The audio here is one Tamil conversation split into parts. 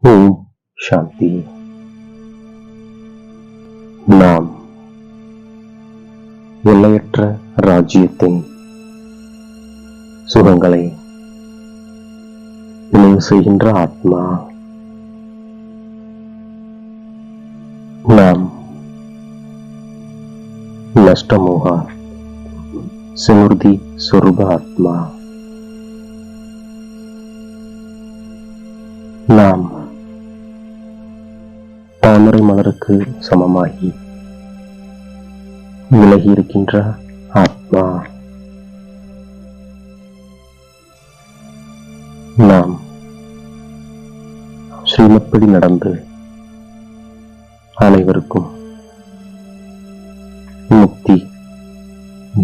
ஓம் சாந்தி. நாம் எல்லையற்ற ராஜ்யத்தின் சுகங்களை நினைவு செய்கின்ற ஆத்மா. நாம் நஷ்டமோக சிமுர்தி சொரூப ஆத்மா. நாம் தாமரை மலருக்கு சமமாகி விலகி இருக்கின்ற ஆத்மா. நாம் ஸ்ரீமத்படி நடந்து அனைவருக்கும் முக்தி,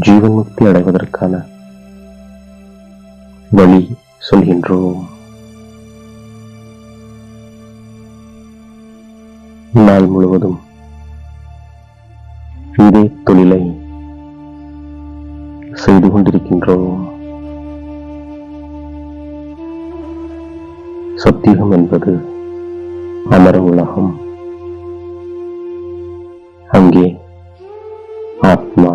ஜீவன் முக்தி அடைவதற்கான வழி சொல்கின்றோம். நாள் முழுவதும் இதே தொழிலை செய்து கொண்டிருக்கின்றோம். சத்தியுகம் என்பது அமர உலகம். அங்கே ஆத்மா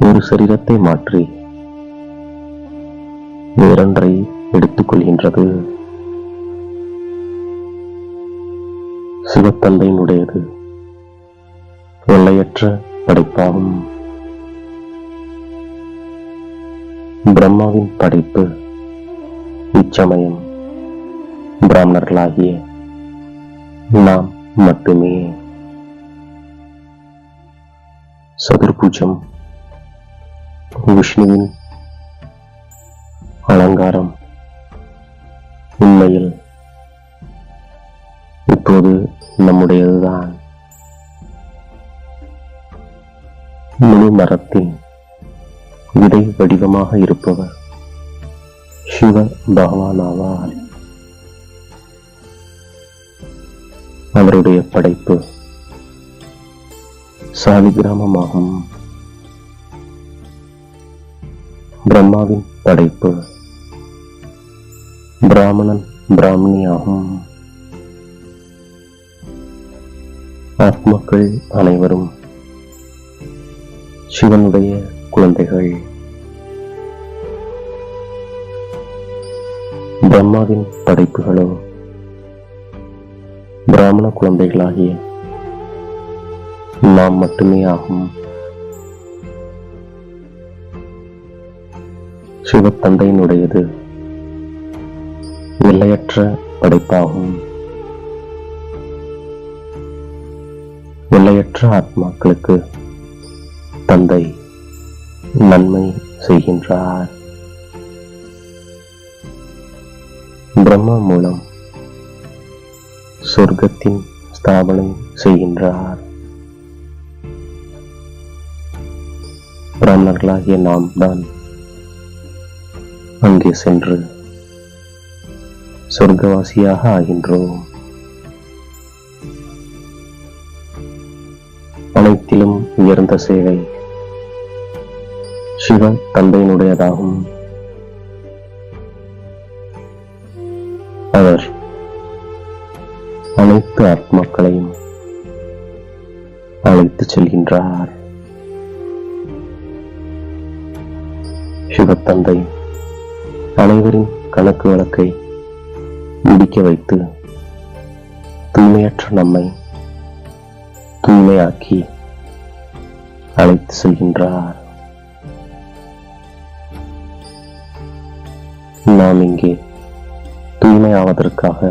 ஒரு சரீரத்தை மாற்றி வேறொன்றை எடுத்துக் கொள்கின்றது. சிவத்தந்தையினுடையது எல்லையற்ற படைப்பாகும். பிரம்மாவின் படைப்பு இச்சமயம் பிராமணர்களாகிய நாம் மட்டுமே. சதுர்புஜம் விஷ்ணுவின் அலங்காரம் உண்மையில் இப்போது நம்முடையதுதான். முழு மரத்தின் விதை வடிவமாக இருப்பவர் சிவ பகவான் ஆவார். அவருடைய படைப்பு சாலிகிராமமாகும். பிரம்மாவின் படைப்பு பிராமணன் பிராமணியாகும். ஆத்மாக்கள் அனைவரும் சிவனுடைய குழந்தைகள். பிரம்மாவின் படைப்புகளோ பிராமண குழந்தைகளாகிய நாம் மட்டுமே ஆகும். சிவத்தந்தையினுடையது எல்லையற்ற படைப்பாகும். எல்லையற்ற ஆத்மாக்களுக்கு தந்தை நன்மை செய்கின்றார். பிரம்மா மூலம் சொர்க்கத்தின் ஸ்தாபனை செய்கின்றார். பிராமணர்களாகிய நாம் தான் அங்கே சென்று சொர்க்கவாசியாக ஆகின்றோம். அனைத்திலும் உயர்ந்த சேவை சிவ தந்தையினுடையதாகும். அவர் அனைத்து ஆத்மாக்களையும் அழைத்துச் செல்கின்றார். சிவத்தந்தை அனைவரின் கணக்கு வழக்கை முடிக்க வைத்து தூய்மையற்ற நம்மை தூய்மையாக்கி அழைத்து செல்கின்றார். நாம் இங்கே தூய்மையாவதற்காக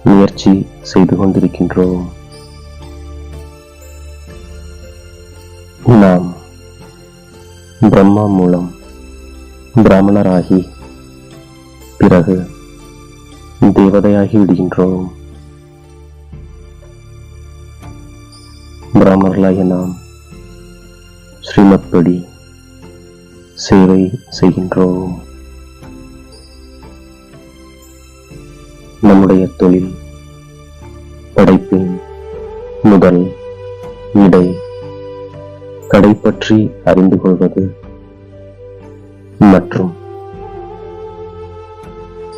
முயற்சி செய்து கொண்டிருக்கின்றோம். நாம் பிரம்மா மூலம் பிராமணராகி பிறகு தேவதையாகி விடுகின்றோம். பிராமணர்களாகிய நாம் ஸ்ரீமத்படி சேவை செய்கின்றோம். நம்முடைய தொழில் படைப்பின் முதல் இடை கடை பற்றி அறிந்து கொள்வது மற்றும்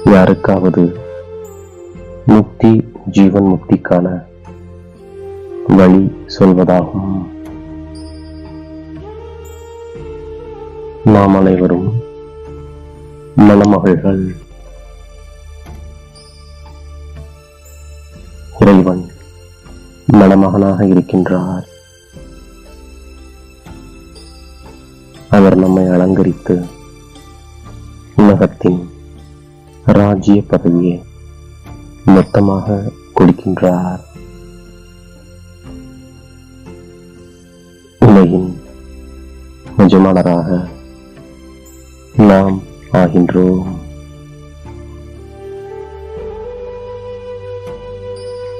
யாருக்காவது முக்தி ஜீவன் முக்திக்கான வழி சொல்வதாகும். நாம் அனைவரும் மணமகள்கள். இறைவன் மணமகனாக இருக்கின்றார். அவர் நம்மை அலங்கரித்து உலகத்தின் ராஜ்ய பதவியை மொத்தமாக கொடுக்கின்றார். உலகின் எஜமானராக நாம் ஆகின்றோம்.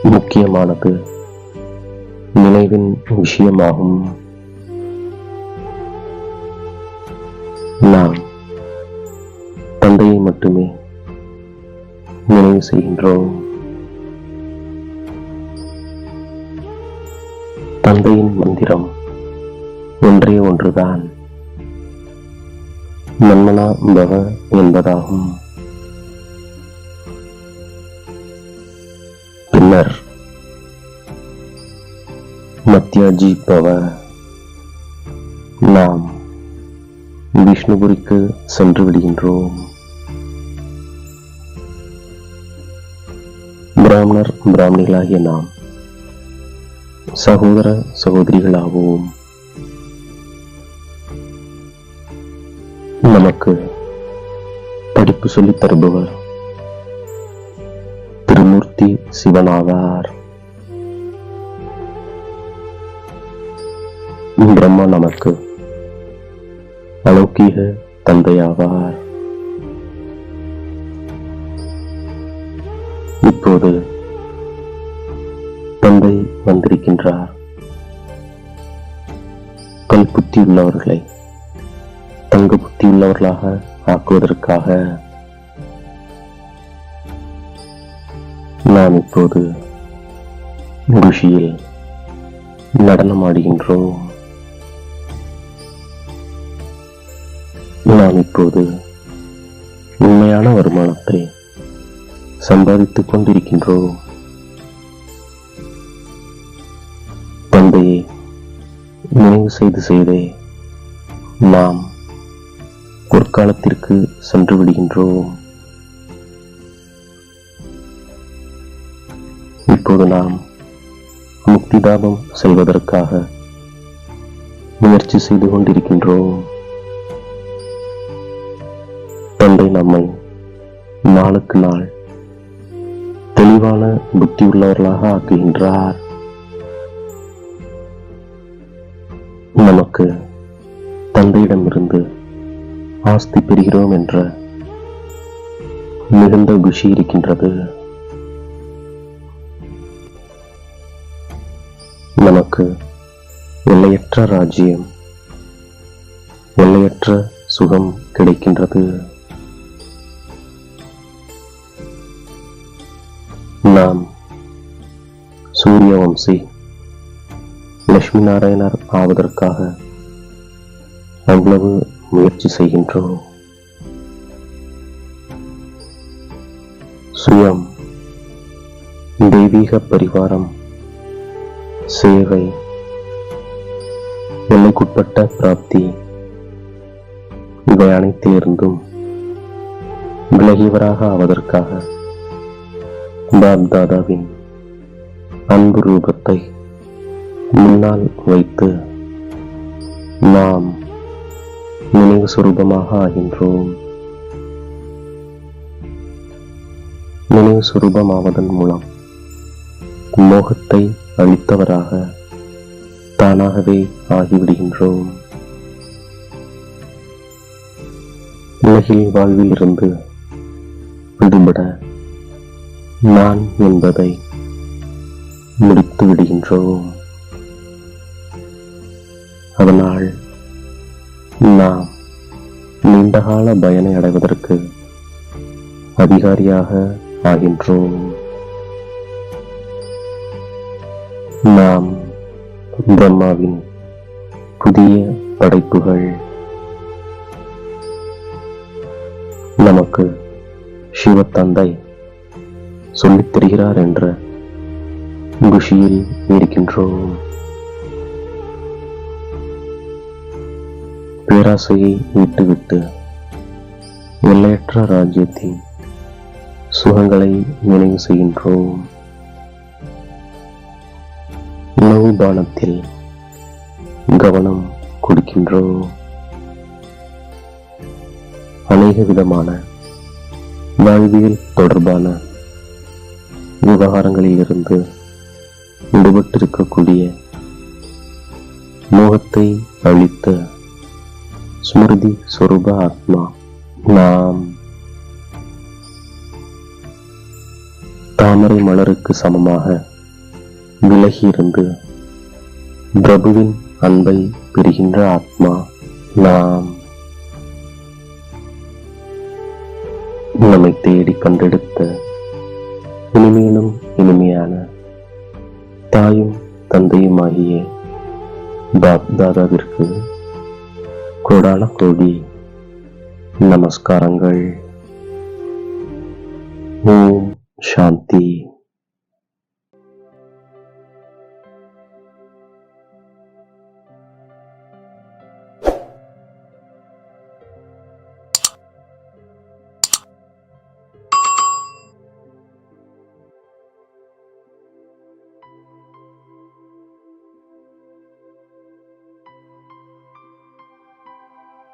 முக்கியமானது நினைவின் விஷயமாகும். நாம் தந்தையை மட்டுமே நினைவு செய்கின்றோம். தந்தையின் மந்திரம் ஒன்றே ஒன்றுதான், மன்மனா பவ என்பதாகும். பின்னர் மத்யாஜி பவ. நாம் விஷ்ணுபுரிக்கு சென்று விடுகின்றோம். பிராமணர் பிராமணிகளாகிய நாம் சகோதர சகோதரிகளாகவும் நமக்கு படிப்பு சொல்லித் தருபவர் திருமூர்த்தி சிவனாவார். பிரம்மா நமக்கு அலௌகீக தந்தையாவார். இப்போது தந்தை வந்திருக்கின்றார். கல் புத்தி உள்ளவர்களை தங்க புத்தி உள்ளவர்களாக ஆக்குவதற்காக. நாம் இப்போது குஷியில் நடனமாடுகின்றோம். நாம் இப்போது உண்மையான வருமானத்தை சம்பாதித்துக் கொண்டிருக்கின்றோம். தந்தையை நினைவு செய்து செய்தே நாம் பொற்காலத்திற்கு சென்று விடுகின்றோம். இப்போது நாம் முக்திதாபம் செல்வதற்காக முயற்சி செய்து கொண்டிருக்கின்றோம். தந்தை நம்மை நாளுக்கு நாள் தெளிவான புத்தி உள்ளவர்களாக ஆக்குகின்றார். நமக்கு தந்தையிடமிருந்து ஆஸ்தி பெறுகிறோம் என்ற மிகுந்த குஷி இருக்கின்றது. நமக்கு எல்லையற்ற ராஜ்யம், எல்லையற்ற சுகம் கிடைக்கின்றது. நாம் சூரிய வம்சி லட்சுமி நாராயணர் ஆவதற்காக அவ்வளவு முயற்சி செய்கின்றோம். சுயம், தெய்வீக பரிவாரம், சேவை, எல்லைக்குட்பட்ட பிராப்தி, இவை அனைத்திலிருந்தும் விலகியவராக ஆவதற்காக பாப் தாதாவின் அன்பு ரூபத்தை முன்னால் வைத்து நாம் நினைவு சுரூபமாக ஆகின்றோம். நினைவு சுரூபமாவதன் மூலம் மோகத்தை அளித்தவராக தானாகவே ஆகிவிடுகின்றோம். உலகில் வாழ்வில் இருந்து விடுபட நான் என்பதை முடித்து விடுகின்றோம். அதனால் நாம் நீண்டகால பயனை அடைவதற்கு அதிகாரியாக ஆகின்றோம். நாம் பிரம்மாவின் புதிய படைப்புகள். நமக்கு சிவத்தந்தை சொல்லித் தருகிறார் என்ற குஷியில் இருக்கின்றோம். பேராசையை விட்டுவிட்டு எல்லையற்ற ராஜ்யத்தின் சுகங்களை நினைவு செய்கின்றோம். உணவு பானத்தில் கவனம் கொடுக்கின்றோம். அநேக விதமான வாழ்வியல் தொடர்பான விவகாரங்களிலிருந்து விடுபட்டிருக்கக்கூடிய மோகத்தை அழித்த ஸ்மிருதி சொரூப ஆத்மா நாம். தாமரை மலருக்கு சமமாக விலகியிருந்து பிரபுவின் அன்பை பெறுகின்ற ஆத்மா நாம். நம்மை தேடி கண்டெடுத்த இனிமேலும் இனிமையான தாயும் தந்தையுமாகிய பாப் தாதாவிற்கு கோடான கோடி நமஸ்காரங்கள். ஓம் சாந்தி.